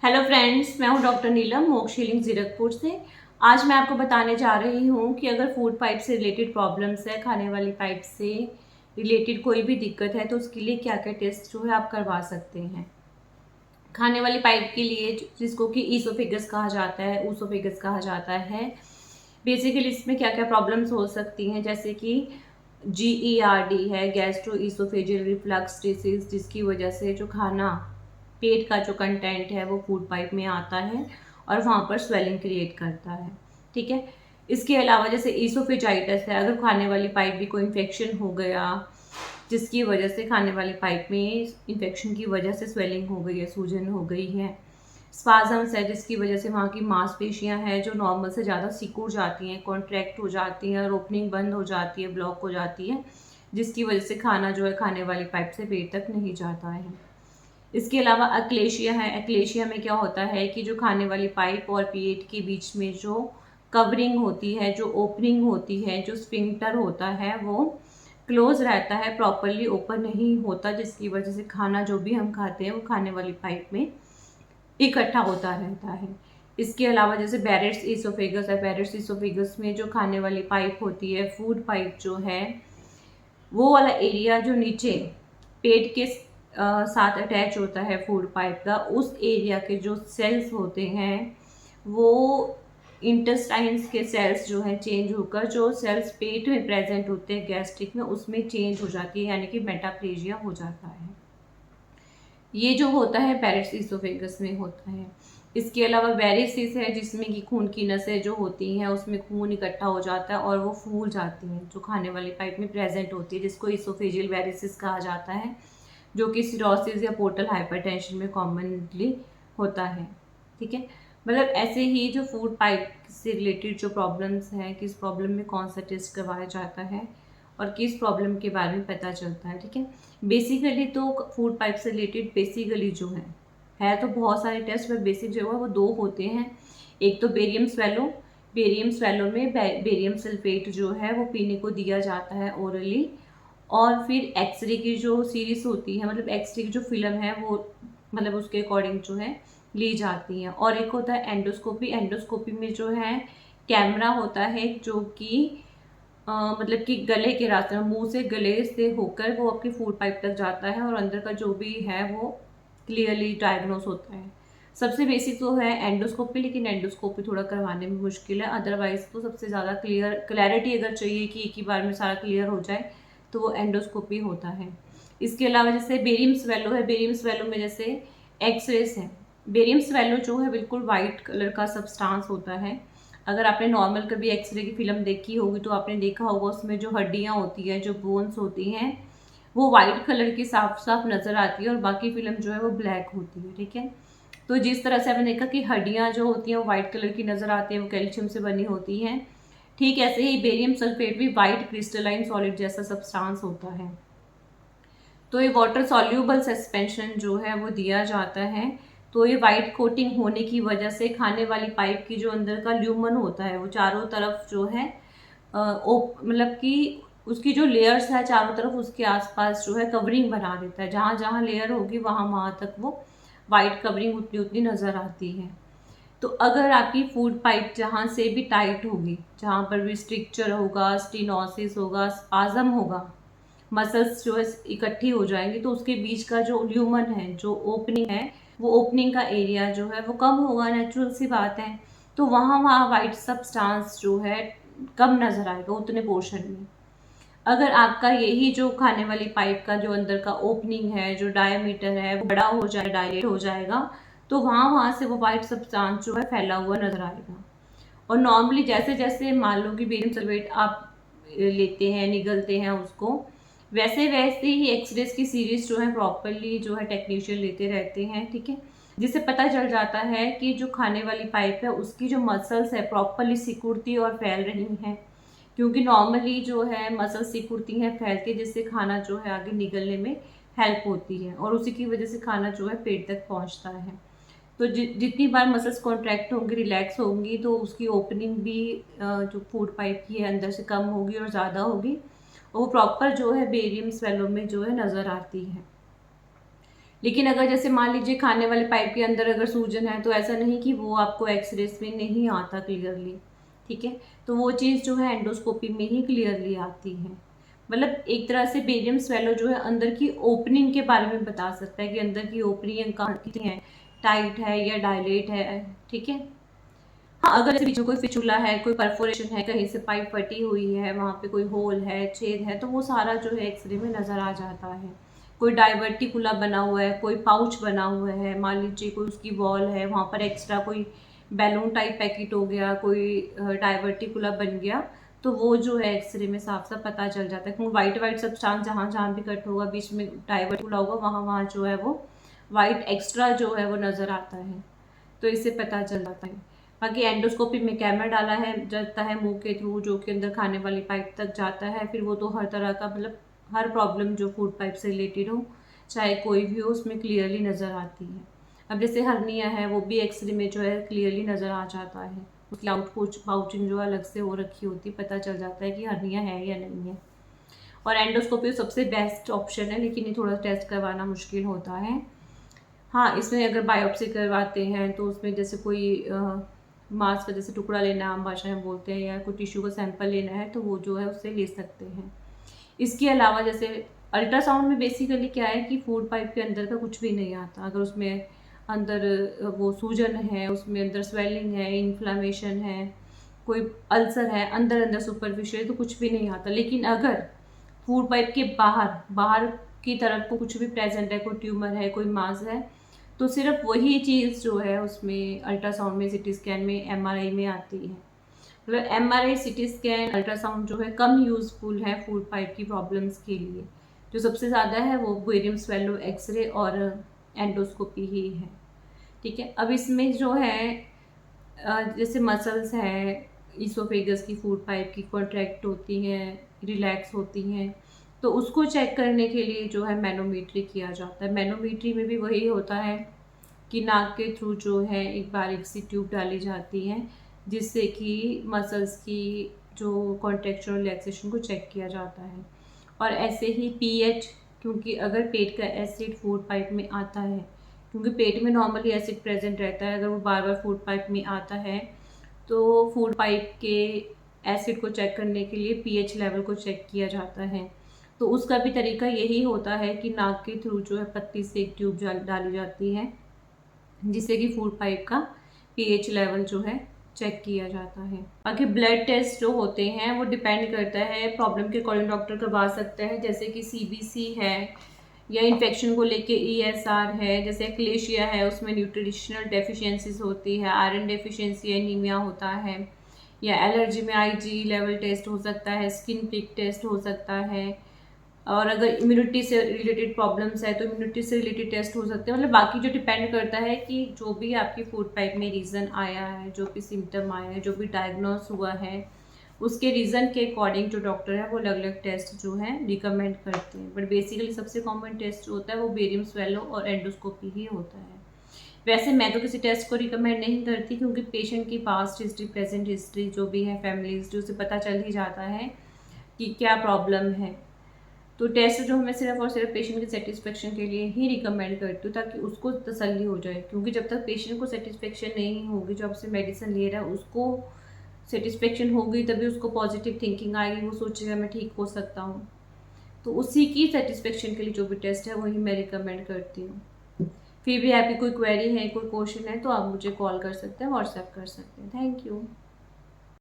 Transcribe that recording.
Hello friends, मैं हूं doctor नीलम मोक्ष हीलिंग जीरकपुर से। आज मैं आपको बताने जा रही हूं कि अगर फूड पाइप से रिलेटेड प्रॉब्लम्स है, खाने वाली पाइप से रिलेटेड कोई भी दिक्कत है तो उसके लिए क्या क्या टेस्ट जो है आप करवा सकते हैं। खाने वाली पाइप के लिए जिसको कि ईसोफेगस कहा जाता है, ऊसोफेगस कहा जाता है, बेसिकली इसमें क्या क्या प्रॉब्लम्स हो सकती हैं, जैसे कि GERD है, गैस्ट्रो ईसोफेजियल रिफ्लक्स डिसीज, जिसकी वजह से जो खाना पेट का जो कंटेंट है वो फूड पाइप में आता है और वहाँ पर स्वेलिंग क्रिएट करता है। ठीक है। इसके अलावा जैसे ईसोफेजाइटिस है, अगर खाने वाली पाइप भी कोई इन्फेक्शन हो गया जिसकी वजह से खाने वाली पाइप में इन्फेक्शन की वजह से स्वेलिंग हो गई है, सूजन हो गई है, स्पाजम्स है जिसकी वजह से वहाँ की मांसपेशियाँ हैं जो नॉर्मल से ज़्यादा सिकुड़ जाती हैं, कॉन्ट्रैक्ट हो जाती हैं और ओपनिंग बंद हो जाती है, ब्लॉक हो जाती है, जिसकी वजह से खाना जो है खाने वाली पाइप से पेट तक नहीं जाता है। इसके अलावा अक्लेशिया है। अक्लेशिया में क्या होता है कि जो खाने वाली पाइप और पेट के बीच में जो कवरिंग होती है, जो ओपनिंग होती है, जो स्फिंक्टर होता है वो क्लोज रहता है, प्रॉपरली ओपन नहीं होता, जिसकी वजह से खाना जो भी हम खाते हैं वो खाने वाली पाइप में इकट्ठा होता रहता है। इसके अलावा जैसे बैरेट्स ईसोफेगस है, बैरेट्स ईसोफेगस में जो खाने वाली पाइप होती है, फूड पाइप जो है, वो वाला एरिया जो नीचे पेट के साथ अटैच होता है फूड पाइप का, उस एरिया के जो सेल्स होते हैं वो इंटेस्टाइन्स के सेल्स जो है चेंज होकर जो सेल्स पेट में प्रेजेंट होते हैं गैस्ट्रिक में, उसमें चेंज हो जाती है, यानी कि मेटाप्लेजिया हो जाता है। ये जो होता है बैरेट्स ईसोफेगस में होता है। इसके अलावा वेरिसिस है, जिसमें कि खून की नसें जो होती हैं उसमें खून इकट्ठा हो जाता है और वो फूल जाती हैं, जो खाने वाली पाइप में प्रेजेंट होती है, जिसको ईसोफेजियल वेरिसिस कहा जाता है, जो कि सिरोसिस या पोर्टल हाइपरटेंशन में कॉमनली होता है। ठीक है। मतलब ऐसे ही जो फूड पाइप से रिलेटेड जो प्रॉब्लम्स हैं, किस प्रॉब्लम में कौन सा टेस्ट करवाया जाता है और किस प्रॉब्लम के बारे में पता चलता है। ठीक है। बेसिकली तो फूड पाइप से रिलेटेड बेसिकली जो है तो बहुत सारे टेस्ट, पर बेसिक जो है वो दो होते हैं। एक तो बेरियम स्वेलो। बेरियम स्वेलो में बेरियम सल्फेट जो है वो पीने को दिया जाता है ओरली, और फिर एक्सरे की जो सीरीज होती है, मतलब एक्सरे की जो फिल्म है वो मतलब उसके अकॉर्डिंग जो है ली जाती है। और एक होता है एंडोस्कोपी। एंडोस्कोपी में जो है कैमरा होता है जो कि मतलब कि गले के रास्ते में, मुंह से गले से होकर वो आपकी फूड पाइप तक जाता है और अंदर का जो भी है वो क्लियरली डायग्नोस होता है। सबसे बेसिक तो है एंडोस्कोपी, लेकिन एंडोस्कोपी थोड़ा करवाने में मुश्किल है, अदरवाइज तो सबसे ज़्यादा क्लैरिटी अगर चाहिए कि एक ही बार में सारा क्लियर हो जाए तो वो एंडोस्कोपी होता है। इसके अलावा जैसे बेरियम स्वेलो है। बेरियम स्वेलो में जैसे एक्सरेस है। बेरियम स्वेलो जो है बिल्कुल वाइट कलर का सब्सटेंस होता है। अगर आपने नॉर्मल कभी एक्सरे की फिल्म देखी होगी तो आपने देखा होगा उसमें जो हड्डियाँ होती हैं, जो बोन्स होती हैं, वो वाइट कलर की साफ साफ नज़र आती है और बाकी फिल्म जो है वो ब्लैक होती है। ठीक है। तो जिस तरह से आपने देखा कि हड्डियाँ जो होती हैं वो वाइट कलर की नज़र आती हैं, वो कैल्शियम से बनी होती हैं, ठीक ऐसे ही बेरियम सल्फेट भी वाइट क्रिस्टलाइन सॉलिड जैसा सब्सटेंस होता है। तो ये वाटर सॉल्यूबल सस्पेंशन जो है वो दिया जाता है। तो ये वाइट कोटिंग होने की वजह से खाने वाली पाइप की जो अंदर का ल्यूमन होता है वो चारों तरफ जो है मतलब कि उसकी जो लेयर्स है चारों तरफ, उसके आसपास जो है कवरिंग बना देता है। जहाँ जहाँ लेयर होगी वहाँ वहाँ तक वो वाइट कवरिंग उतनी उतनी नज़र आती है। तो अगर आपकी फूड पाइप जहाँ से भी टाइट होगी, जहाँ पर भी स्ट्रिक्चर होगा, स्टीनोसिस होगा, स्पाजम होगा, मसल्स जो है इकट्ठी हो जाएंगी, तो उसके बीच का जो ल्यूमन है, जो ओपनिंग है, वो ओपनिंग का एरिया जो है वो कम होगा, नेचुरल सी बात है। तो वहाँ वहाँ वाइट सब्सटेंस जो है कम नज़र आएगा उतने पोर्शन में। अगर आपका यही जो खाने वाली पाइप का जो अंदर का ओपनिंग है, जो डायमीटर है वो बड़ा हो जाए, डायलेट हो जाएगा, तो वहाँ वहाँ से वो वाइट सब्सटेंस जो है फैला हुआ नजर आएगा। और नॉर्मली जैसे जैसे मान लो कि बेरियम सल्फेट आप लेते हैं, निगलते हैं उसको, वैसे वैसे ही एक्सरेज की सीरीज जो है प्रॉपरली जो है टेक्नीशियन लेते रहते हैं। ठीक है। जिससे पता चल जाता है कि जो खाने वाली पाइप है उसकी जो मसल्स है प्रॉपरली सिकुड़ती और फैल रही हैं, क्योंकि नॉर्मली जो है मसल्स सिकुड़ती हैं, फैलती है, जिससे खाना जो है आगे निगलने में हेल्प होती है और उसी की वजह से खाना जो है पेट तक पहुंचता है। तो जितनी बार मसल्स कॉन्ट्रैक्ट होंगी, रिलैक्स होंगी, तो उसकी ओपनिंग भी जो फूड पाइप की है अंदर से कम होगी और ज़्यादा होगी, और वो प्रॉपर जो है बेरियम स्वेलो में जो है नज़र आती है। लेकिन अगर जैसे मान लीजिए खाने वाले पाइप के अंदर अगर सूजन है, तो ऐसा नहीं कि वो आपको एक्सरेज में नहीं आता क्लियरली, ठीक है। तो वो चीज़ जो है एंडोस्कोपी में ही क्लियरली आती है। मतलब एक तरह से बेरियम स्वेलो जो है अंदर की ओपनिंग के बारे में बता सकता है कि अंदर की ओपनिंग कहाँ कितनी है, टाइट है या डायलेट है, ठीक है। हाँ, अगर जैसे बीच में कोई फिचुला है, कोई परफोरेशन है, कहीं से पाइप फटी हुई है, वहाँ पे कोई होल है, छेद है, तो वो सारा जो है एक्सरे में नज़र आ जाता है। कोई डाइवर्टिकुला बना हुआ है, कोई पाउच बना हुआ है, मान लीजिए कोई उसकी वॉल है, वहाँ पर एक्स्ट्रा कोई बैलून टाइप पैकेट हो गया, कोई डाइवर्टिकुला बन गया, तो वो जो है एक्सरे में साफ साफ पता चल जाता है, क्योंकि वाइट वाइट सब्सटेंस जहाँ जहाँ भी कट होगा, बीच में डाइवर्टिकुला होगा, वहाँ वहाँ जो है वो वाइट एक्स्ट्रा जो है वो नज़र आता है, तो इससे पता चल जाता है। बाकी एंडोस्कोपी में कैमरा डाला है जाता है मुंह के थ्रू, जो कि अंदर खाने वाली पाइप तक जाता है। फिर वो तो हर तरह का, मतलब हर प्रॉब्लम जो फूड पाइप से रिलेटेड हो, चाहे कोई भी हो, उसमें क्लियरली नज़र आती है। अब जैसे हर्निया है, वो भी एक्सरे में जो है क्लियरली नज़र आ जाता है, उसकी आउट पाउचिंग जो अलग से हो रखी होती है, पता चल जाता है कि हर्निया है या नहीं है। और एंडोस्कोपी सबसे बेस्ट ऑप्शन है, लेकिन ये थोड़ा टेस्ट करवाना मुश्किल होता है। हाँ, इसमें अगर बायोप्सी करवाते हैं तो उसमें जैसे कोई मांस का जैसे टुकड़ा लेना आम भाषा में बोलते हैं, या कोई टिश्यू का सैंपल लेना है, तो वो जो है उससे ले सकते हैं। इसके अलावा जैसे अल्ट्रासाउंड में बेसिकली क्या है कि फूड पाइप के अंदर का कुछ भी नहीं आता। अगर उसमें अंदर वो सूजन है, उसमें अंदर स्वेलिंग है, इन्फ्लामेशन है, कोई अल्सर है, अंदर अंदर सुपरफिशियल, तो कुछ भी नहीं आता। लेकिन अगर फूड पाइप के बाहर बाहर की तरफ को कुछ भी प्रेजेंट है, कोई ट्यूमर है, कोई मास है, तो सिर्फ वही चीज़ जो है उसमें अल्ट्रासाउंड में, सीटी स्कैन में, एमआरआई में आती है। मतलब एमआरआई, सीटी स्कैन, अल्ट्रासाउंड जो है कम यूज़फुल है फूड पाइप की प्रॉब्लम्स के लिए। जो सबसे ज़्यादा है वो बेरियम स्वेलो, एक्सरे और एंडोस्कोपी ही है, ठीक है। अब इसमें जो है जैसे मसल्स हैं, ईसोफेगस की फूड पाइप की कॉन्ट्रैक्ट होती हैं, रिलैक्स होती हैं, तो उसको चेक करने के लिए जो है मैनोमीट्री किया जाता है। मैनोमीट्री में भी वही होता है कि नाक के थ्रू जो है एक बारीक सी ट्यूब डाली जाती है, जिससे कि मसल्स की जो कॉन्ट्रैक्शन और रिलैक्सेशन को चेक किया जाता है। और ऐसे ही पीएच, क्योंकि अगर पेट का एसिड फूड पाइप में आता है, क्योंकि पेट में नॉर्मली एसिड प्रेजेंट रहता है, अगर वो बार बार फूड पाइप में आता है, तो फूड पाइप के एसिड को चेक करने के लिए पीएच लेवल को चेक किया जाता है। तो उसका भी तरीका यही होता है कि नाक के थ्रू जो है पतली से एक ट्यूब डाली जाती है, जिससे कि फूड पाइप का पीएच लेवल जो है चेक किया जाता है। बाकी ब्लड टेस्ट जो होते हैं वो डिपेंड करता है, प्रॉब्लम के अकॉर्डिंग डॉक्टर करवा सकते हैं। जैसे कि सीबीसी है, या इन्फेक्शन को लेके ईएसआर है, जैसे एक्लेशिया है, उसमें न्यूट्रिशनल डेफिशिएंसीज होती है, आयरन डेफिशिएंसी, एनीमिया होता है, या एलर्जी में आईजी लेवल टेस्ट हो सकता है, स्किन प्रिक टेस्ट हो सकता है, और अगर इम्यूनिटी से रिलेटेड प्रॉब्लम्स है तो इम्यूनिटी से रिलेटेड टेस्ट हो सकते हैं। मतलब बाकी जो डिपेंड करता है कि जो भी आपकी फूड पाइप में रीज़न आया है, जो भी सिम्टम आया है, जो भी डायग्नोस हुआ है, उसके रीज़न के अकॉर्डिंग जो डॉक्टर है वो अलग अलग टेस्ट जो है रिकमेंड करते हैं। बट बेसिकली सबसे कॉमन टेस्ट जो होता है वो बेरियम स्वेलो और एंडोस्कोपी ही होता है। वैसे मैं तो किसी टेस्ट को रिकमेंड नहीं करती, क्योंकि पेशेंट की पास्ट हिस्ट्री, प्रेजेंट हिस्ट्री जो भी है, फैमिली हिस्ट्री, उससे पता चल ही जाता है कि क्या प्रॉब्लम है। तो टेस्ट जो मैं सिर्फ और सिर्फ पेशेंट के सेटिस्फेक्शन के लिए ही रिकमेंड करती हूँ, ताकि उसको तसल्ली हो जाए। क्योंकि जब तक पेशेंट को सेटिस्फेक्शन नहीं होगी, जो आपसे मेडिसिन ले रहा है उसको सेटिस्फेक्शन होगी, तभी उसको पॉजिटिव थिंकिंग आएगी, वो सोचेगा मैं ठीक हो सकता हूँ। तो उसी की सेटिस्फेक्शन के लिए जो भी टेस्ट है वही मैं रिकमेंड करती हूँ। फिर भी आपकी कोई क्वेरी है, कोई क्वेश्चन है, तो आप मुझे कॉल कर सकते हैं, व्हाट्सएप कर सकते हैं। Thank you.